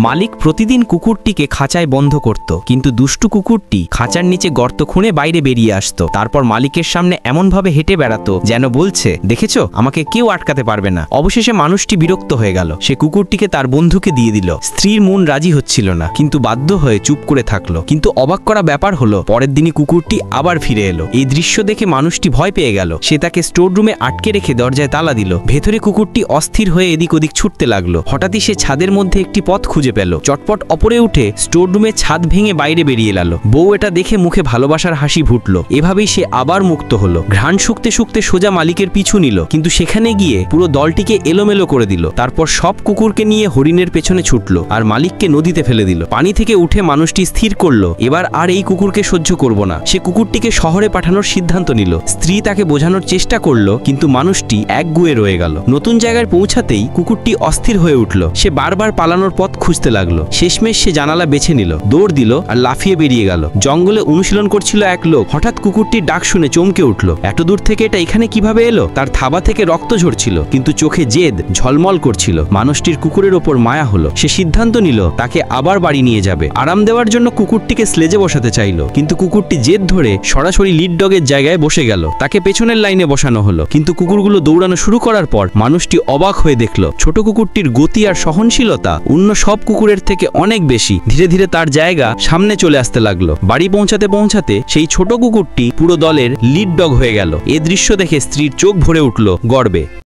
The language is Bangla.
মালিক প্রতিদিন কুকুরটিকে খাঁচায় বন্ধ করত, কিন্তু দুষ্টু কুকুরটি খাঁচার নিচে গর্ত খুঁড়ে বাইরে বেরিয়ে আসতো। তারপর মালিকের সামনে এমনভাবে হেঁটে বেড়াতো যেন বলছে, দেখেছো, আমাকে কেউ আটকাতে পারবে না। অবশেষে মানুষটি বিরক্ত হয়ে গেল, সে কুকুরটিকে তার বন্ধুকে দিয়ে দিল। স্ত্রীর মন রাজি হচ্ছিল না, কিন্তু বাধ্য হয়ে চুপ করে থাকলো। কিন্তু অবাক করা ব্যাপার হলো, পরের দিনই কুকুরটি আবার ফিরে এলো। এই দৃশ্য দেখে মানুষটি ভয় পেয়ে গেল। সে তাকে স্টোর রুমে আটকে রেখে দরজায় তালা দিল। ভেতরে কুকুরটি অস্থির হয়ে এদিক ওদিক ছুটতে লাগলো। হঠাৎই সে ছাদের মধ্যে একটি পথ খুঁজে পেল। চটপট অপরে উঠে স্টোর রুমে ছাদ ভেঙে বাইরে বেরিয়ে এল। বউ এটা দেখে মুখে ভালোবাসার হাসি ফুটলো। এভাবেই সে আবার মুক্ত হলো। ঘ্রাণ শুকতে শুকতে সোজা মালিকের পিছু নিল, কিন্তু সেখানে গিয়ে পুরো দলটিকে এলোমেলো করে দিল। তারপর সব কুকুরকে নিয়ে হরিণের পেছনে ছুটলো আর মালিককে নদীতে ফেলে দিল। পানি থেকে উঠে মানুষটি স্থির করলো, এবার আর এই কুকুরকে সহ্য করব না। সে কুকুরটিকে শহরে পাঠানোর সিদ্ধান্ত নিল। স্ত্রী তাকে বোঝানোর চেষ্টা করলো, কিন্তু মানুষটি একগুঁয়ে রয়ে গেল। নতুন জায়গায় পৌঁছাতেই কুকুরটি অস্থির হয়ে উঠল। সে বারবার পালানোর পথ খুঁজতে লাগলো। শেষমেশ সে জানালা বেছে নিল, দৌড় দিল আর লাফিয়ে বেরিয়ে গেল। জঙ্গলে অনুশীলন করছিল এক লোক। হঠাৎ কুকুরটির ডাক শুনে চমকে উঠল। এত দূর থেকে এটা এখানে কিভাবে এলো? তার থাবা থেকে রক্ত ঝরছিল, কিন্তু চোখে জেদ ঝলমল করছিল। মানুষটির কুকুরের ওপর মায়া হলো। সে সিদ্ধান্ত নিল তাকে আবার বাড়ি নিয়ে যাবে। আরাম দেওয়ার জন্য কুকুরটিকে স্লেজে বসাতে চাইল, কিন্তু কুকুরটি জেদ ধরে সরাসরি লিড ডগের জায়গায় বসে গেল। তাকে পেছনের লাইনে বসানো হলো, কিন্তু কুকুরগুলো দৌড়ানো শুরু করার পর মানুষটি অবাক হয়ে দেখল ছোট কুকুরটির গতি আর সহনশীলতা অন্য সব কুকুরের থেকে অনেক বেশি। ধীরে ধীরে তার জায়গা সামনে চলে আসতে লাগলো। বাড়ি পৌঁছাতে পৌঁছাতে সেই ছোট কুকুরটি পুরো দলের লিড ডগ হয়ে গেল। এ দৃশ্য দেখে স্ত্রীর চোখ ভরে উঠল গর্বে।